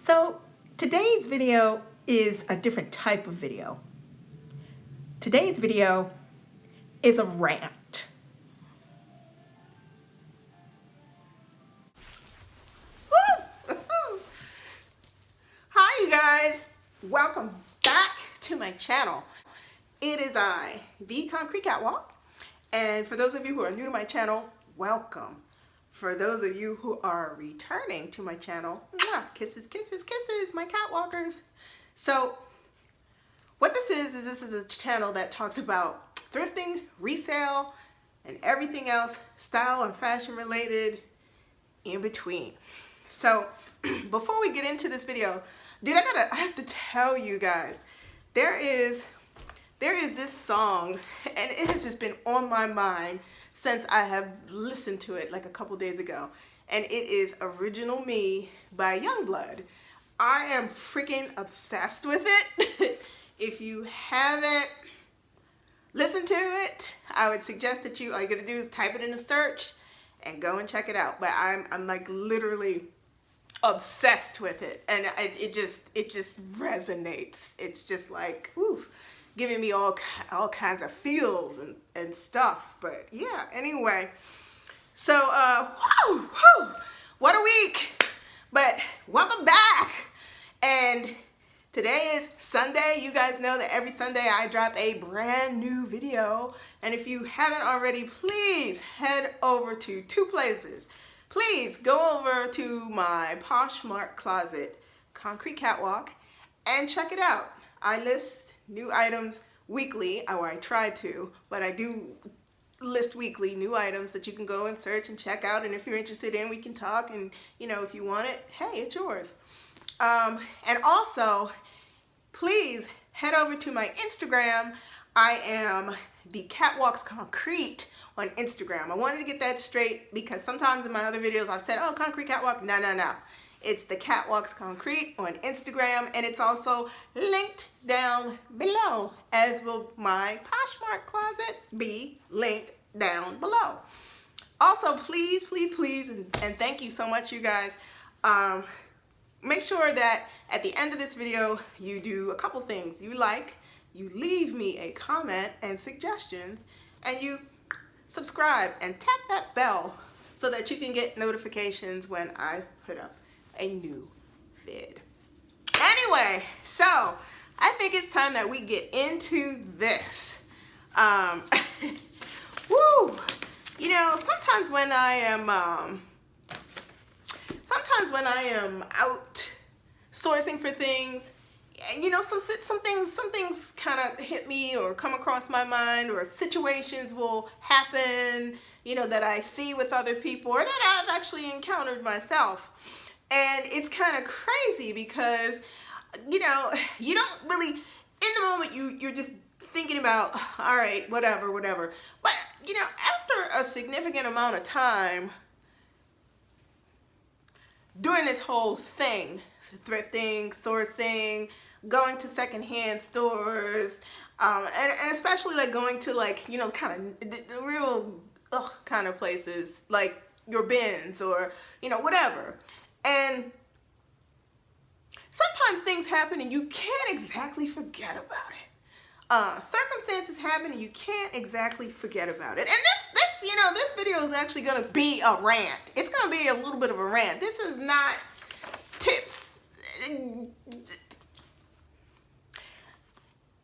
So today's video is a different type of video. Today's video is a rant. Hi you guys, welcome back to my channel. It is I, the Concrete Catwalk, and for those of you who are new to my channel, welcome. For those of you who are returning to my channel, kisses, kisses, kisses, my catwalkers. So what this is a channel that talks about thrifting, resale, and everything else, style and fashion related in between. So before we get into this video, dude, I have to tell you guys, there is this song, and it has just been on my mind since I have listened to it like a couple days ago, and it is Original Me by Youngblood. I am freaking obsessed with it. If you haven't listened to it, I would suggest that all you gotta do is type it in the search and go and check it out. But I'm like literally obsessed with it, and it just resonates. It's just like, ooh, giving me all kinds of feels and stuff. But yeah, anyway, so what a week. But welcome back. And today is Sunday. You guys know that every Sunday I drop a brand new video, and if you haven't already, please head over to two places. Please go over to my Poshmark closet, Concrete Catwalk, and check it out. I list new items weekly, or I try to, but I do list weekly new items that you can go and search and check out, and if you're interested in, we can talk, and you know, if you want it, hey, it's yours. And also, please head over to my Instagram. I am the Catwalks Concrete on Instagram. I wanted to get that straight because sometimes in my other videos I've said, oh, Concrete Catwalk. No. It's the Catwalks Concrete on Instagram, and it's also linked down below, as will my Poshmark closet be linked down below. Also, please, and thank you so much, you guys. Make sure that at the end of this video, you do a couple things. You leave me a comment and suggestions, and you subscribe and tap that bell so that you can get notifications when I put up a new vid. Anyway, so I think it's time that we get into this. Woo! You know, sometimes when I am out sourcing for things, you know, some things kind of hit me or come across my mind, or situations will happen, you know, that I see with other people or that I've actually encountered myself. And it's kind of crazy because, you know, you don't really, in the moment, you're just thinking about, all right, whatever. But, you know, after a significant amount of time doing this whole thing, thrifting, sourcing, going to secondhand stores, and especially like going to, like, you know, kind of the real kind of places like your bins or, you know, whatever. And sometimes things happen and you can't exactly forget about it. Circumstances happen and you can't exactly forget about it. And this video is actually going to be a rant. It's going to be a little bit of a rant. This is not tips.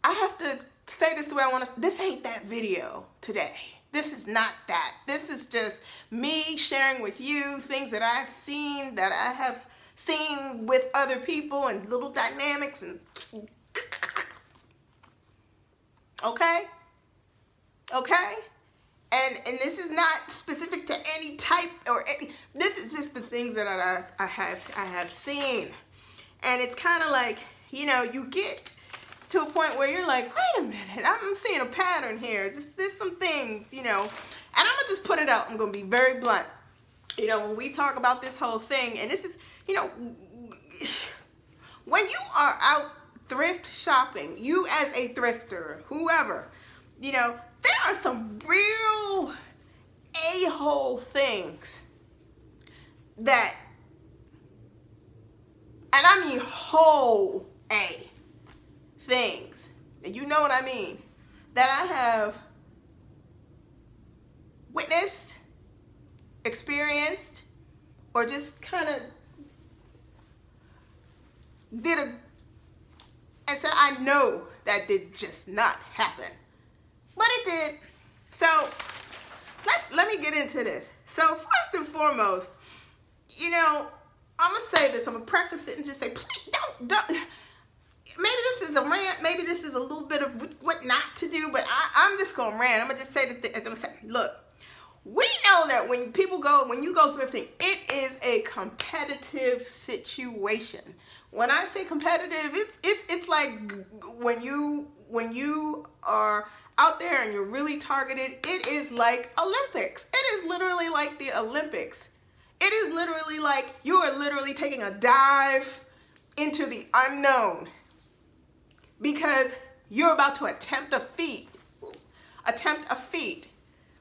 I have to say this the way I want to. This ain't that video today. This is not that. This is just me sharing with you things that I've seen, that I have seen with other people, and little dynamics, and okay? And this is not specific to any type or any, this is just the things that I have seen. And it's kind of like, you know, you get to a point where you're like, wait a minute, I'm seeing a pattern here. There's some things, you know, and I'm gonna just put it out. I'm gonna be very blunt. You know, when we talk about this whole thing, and this is, you know, when you are out thrift shopping, you as a thrifter, whoever, you know, there are some real a-hole things that, and I mean whole things, and you know what I mean, that I have witnessed, experienced, or just kind of did and said, I know that did just not happen, but it did. So let me get into this. So first and foremost, you know, I'm gonna say this. I'm gonna preface it and just say, please don't. Maybe this is a rant. Maybe this is a little bit of what not to do. But I'm just gonna rant. I'm gonna just say that. I'm gonna say, look, we know that when you go thrifting, it is a competitive situation. When I say competitive, it's like when you are out there and you're really targeted. It is like Olympics. It is literally like the Olympics. It is literally like you are literally taking a dive into the unknown, because you're about to attempt a feat,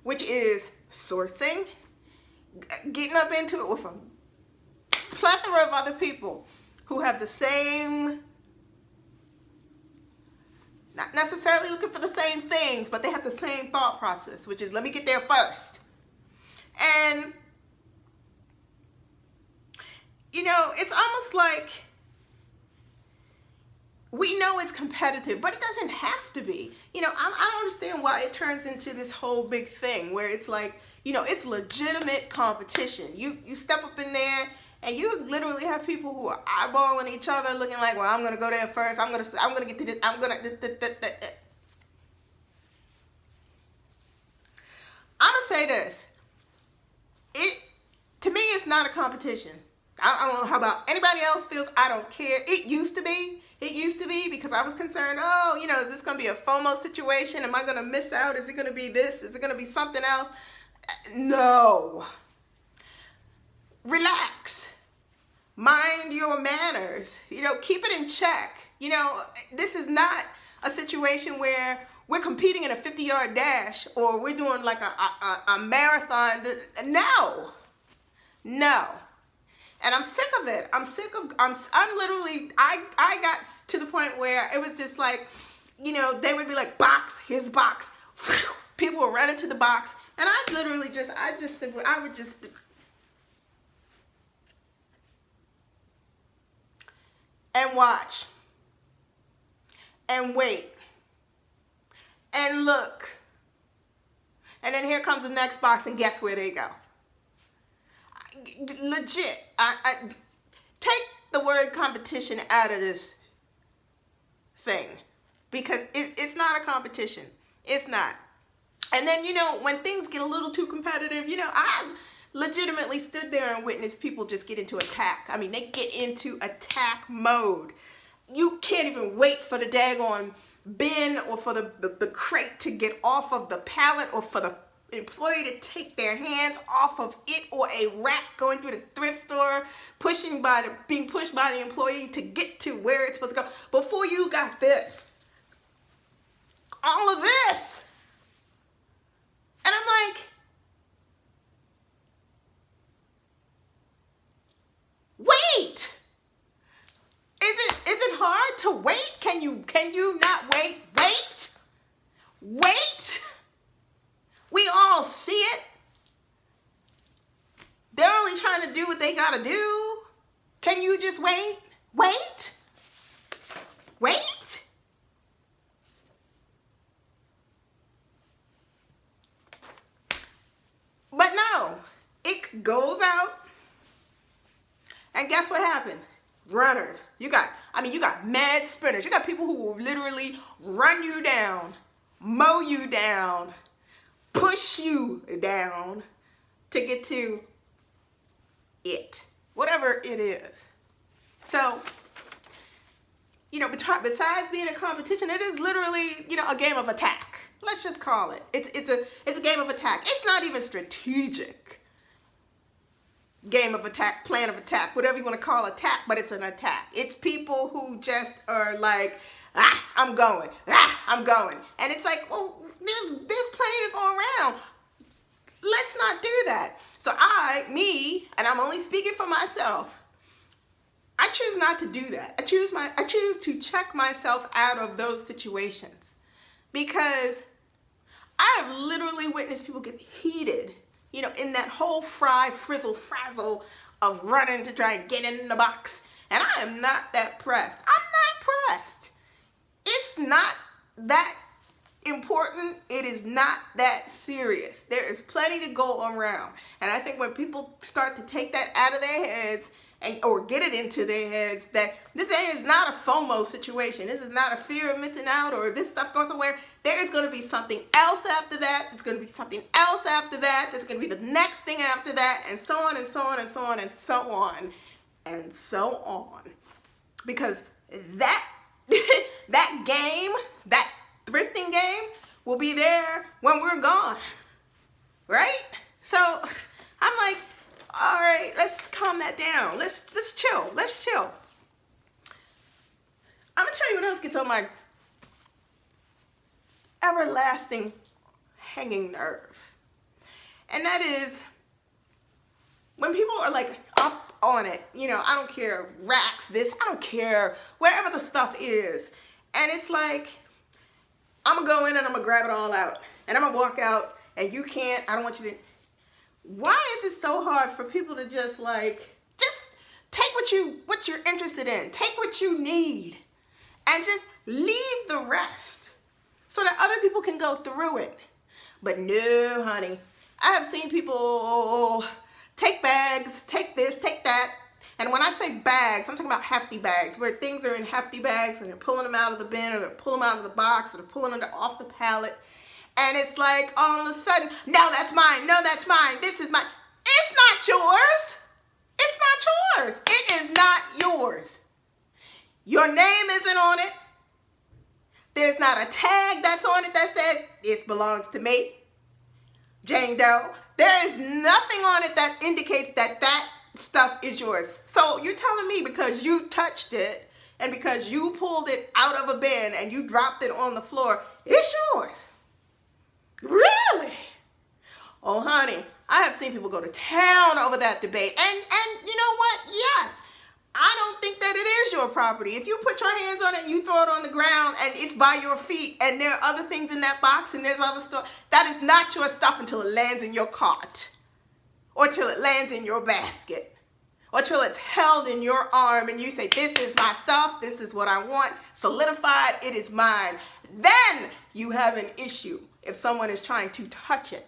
which is sourcing, getting up into it with a plethora of other people who have the same, not necessarily looking for the same things, but they have the same thought process, which is, let me get there first. And you know, it's almost like we know it's competitive, but it doesn't have to be. You know, I don't understand why it turns into this whole big thing where it's like, you know, it's legitimate competition. You step up in there and you literally have people who are eyeballing each other, looking like, well, I'm gonna go there first. I'm gonna get to this. I'm gonna say this. To me, it's not a competition. I don't know how about anybody else feels. I don't care. It used to be because I was concerned, oh, you know, is this going to be a FOMO situation? Am I going to miss out? Is it going to be this? Is it going to be something else? No. Relax. Mind your manners. You know, keep it in check. You know, this is not a situation where we're competing in a 50-yard dash or we're doing like a marathon. No. And I'm sick of it. I'm literally, I got to the point where it was just like, you know, they would be like, box, here's the box. People would run into the box. And I literally I would just, and watch. And wait. And look. And then here comes the next box, and guess where they go? Legit, I take the word competition out of this thing, because it's not a competition. It's not. And then, you know, when things get a little too competitive, you know, I've legitimately stood there and witnessed people just get into attack. I mean, they get into attack mode. You can't even wait for the daggone bin or for the crate to get off of the pallet, or for the employee to take their hands off of it, or a rack going through the thrift store, being pushed by the employee to get to where it's supposed to go. Before you got this, all of this. And I'm like, wait. Is it hard to wait? Can you not wait? Wait. We all see it. They're only trying to do what they gotta do. Can you just wait? Wait. But no, it goes out. And guess what happens? Runners. You got mad sprinters. You got people who will literally run you down, mow you down, push you down to get to it, whatever it is. So, you know, besides being a competition, it is literally, you know, a game of attack. Let's just call it. It's a game of attack. It's not even strategic. Game of attack, plan of attack, whatever you want to call attack, but it's an attack. It's people who just are like, I'm going. And it's like, well, there's plenty to go around. Let's not do that. So and I'm only speaking for myself, I choose not to do that. I choose to check myself out of those situations, because I have literally witnessed people get heated, in that whole frizzle, frazzle of running to try and get in the box. And I am not that pressed. I'm not pressed. It's not that important. It is not that serious. There is plenty to go around. And I think when people start to take that out of their heads or get it into their heads, that this is not a FOMO situation. This is not a fear of missing out, or this stuff goes somewhere. There is going to be something else after that. There's going to be something else after that. There's going to be the next thing after that, and so on and so on and so on and so on and so on. Because that that game, that thrifting game, will be there when we're gone, right? So I'm like, all right, let's calm that down. Let's chill. Let's chill. I'm gonna tell you what else gets on my everlasting hanging nerve. And that is when people are like up on it, I don't care, racks, this, I don't care, wherever the stuff is. And it's like, I'm gonna go in and I'm gonna grab it all out. And I'm gonna walk out, and you can't, I don't want you to. Why is it so hard for people to just take what you're interested in, take what you need, and just leave the rest so that other people can go through it? But no, honey. I have seen people take bags, take this, take that. And when I say bags, I'm talking about hefty bags, where things are in hefty bags and they're pulling them out of the bin, or they're pulling them out of the box, or they're pulling them off the pallet. And it's like, all of a sudden, no, that's mine. No, that's mine. This is mine. It's not yours. It's not yours. It is not yours. Your name isn't on it. There's not a tag that's on it that says it belongs to me, Jane Doe. There is nothing on it that indicates that stuff is yours. So you're telling me because you touched it and because you pulled it out of a bin and you dropped it on the floor, it's yours? Really? Oh, honey, I have seen people go to town over that debate. And you know what? Yes, I don't think that it is your property. If you put your hands on it and you throw it on the ground and it's by your feet and there are other things in that box and there's other stuff, that is not your stuff until it lands in your cart, or till it lands in your basket, or till it's held in your arm and you say, this is my stuff, this is what I want, solidified, it is mine. Then you have an issue. If someone is trying to touch it,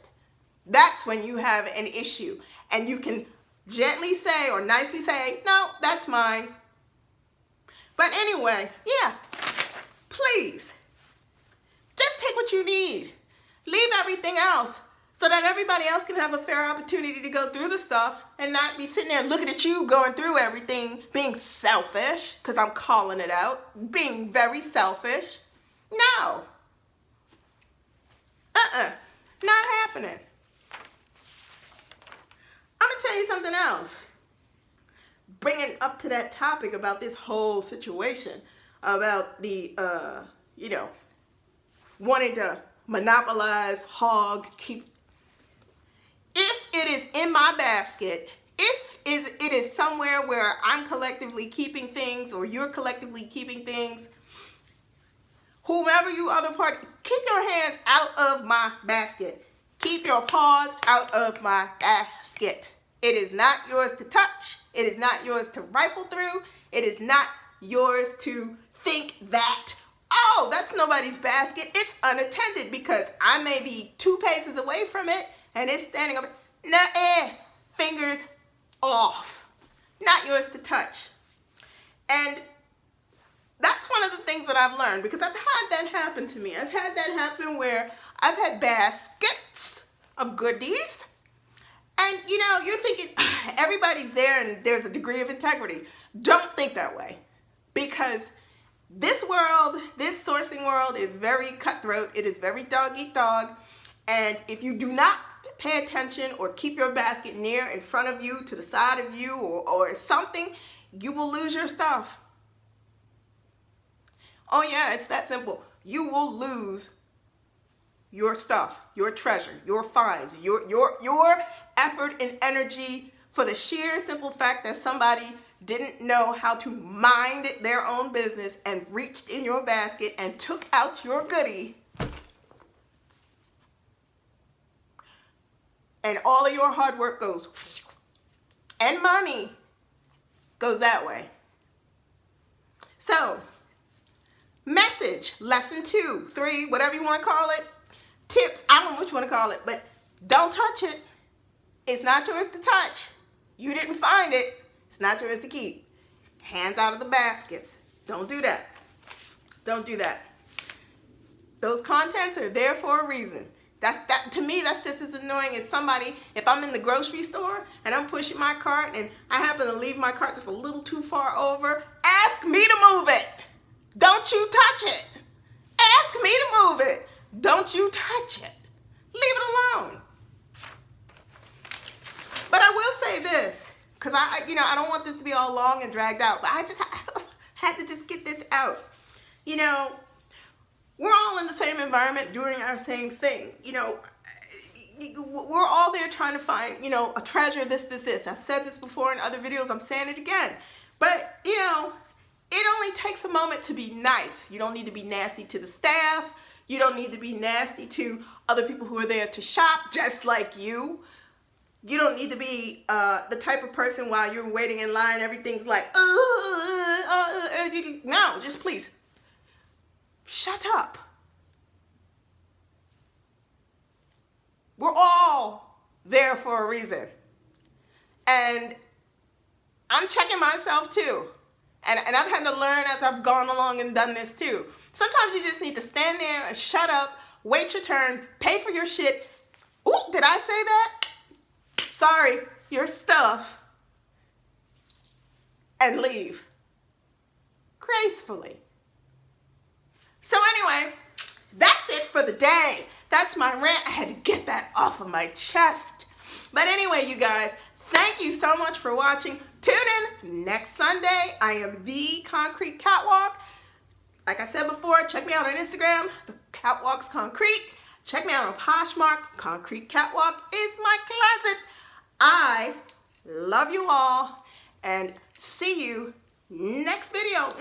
that's when you have an issue. And you can gently say or nicely say, no, that's mine. But anyway, yeah, please, just take what you need. Leave everything else so that everybody else can have a fair opportunity to go through the stuff and not be sitting there looking at you going through everything, being selfish, because I'm calling it out, being very selfish. No. Not happening. I'm going to tell you something else. Bringing up to that topic about this whole situation, about the, wanting to monopolize, hog, keep. If it is in my basket, if it is somewhere where I'm collectively keeping things or you're collectively keeping things, whomever you other party, keep your hands out of my basket. Keep your paws out of my basket. It is not yours to touch. It is not yours to rifle through. It is not yours to think that, oh, that's nobody's basket. It's unattended because I may be 2 paces away from it and it's standing up. Nah, fingers off. Not yours to touch. And that's one of the things that I've learned, because I've had that happen to me. I've had that happen where I've had baskets of goodies. And, you're thinking everybody's there and there's a degree of integrity. Don't think that way. Because this world, this sourcing world is very cutthroat. It is very dog eat dog. And if you do not pay attention or keep your basket near in front of you, to the side of you, or something, you will lose your stuff. Oh yeah, it's that simple. You will lose your stuff, your treasure, your finds, your effort and energy, for the sheer simple fact that somebody didn't know how to mind their own business and reached in your basket and took out your goodie, and all of your hard work goes, and money goes that way. So, message, lesson 2, 3, whatever you want to call it, tips, I don't know what you want to call it, but don't touch it. It's not yours to touch. You didn't find it. It's not yours to keep. Hands out of the baskets. Don't do that. Don't do that. Those contents are there for a reason. To me, that's just as annoying as somebody, if I'm in the grocery store and I'm pushing my cart and I happen to leave my cart just a little too far over, ask me to move it. Don't you touch it. Ask me to move it. Don't you touch it. Leave it alone. But I will say this, because I don't want this to be all long and dragged out, but I just had to just get this out. We're all in the same environment doing our same thing. We're all there trying to find, a treasure, this. I've said this before in other videos. I'm saying it again. But, it only takes a moment to be nice. You don't need to be nasty to the staff. You don't need to be nasty to other people who are there to shop just like you. You don't need to be the type of person while you're waiting in line, everything's like, no, just please, shut up. We're all there for a reason. And I'm checking myself too. And I've had to learn as I've gone along and done this too. Sometimes you just need to stand there and shut up, wait your turn, pay for your shit. Ooh, did I say that? Sorry, your stuff. And leave. Gracefully. So anyway, that's it for the day. That's my rant. I had to get that off of my chest. But anyway, you guys, thank you so much for watching. Tune in next Sunday. I am the Concrete Catwalk. Like I said before, check me out on Instagram. The Catwalk's Concrete. Check me out on Poshmark. Concrete Catwalk is my closet. I love you all and see you next video.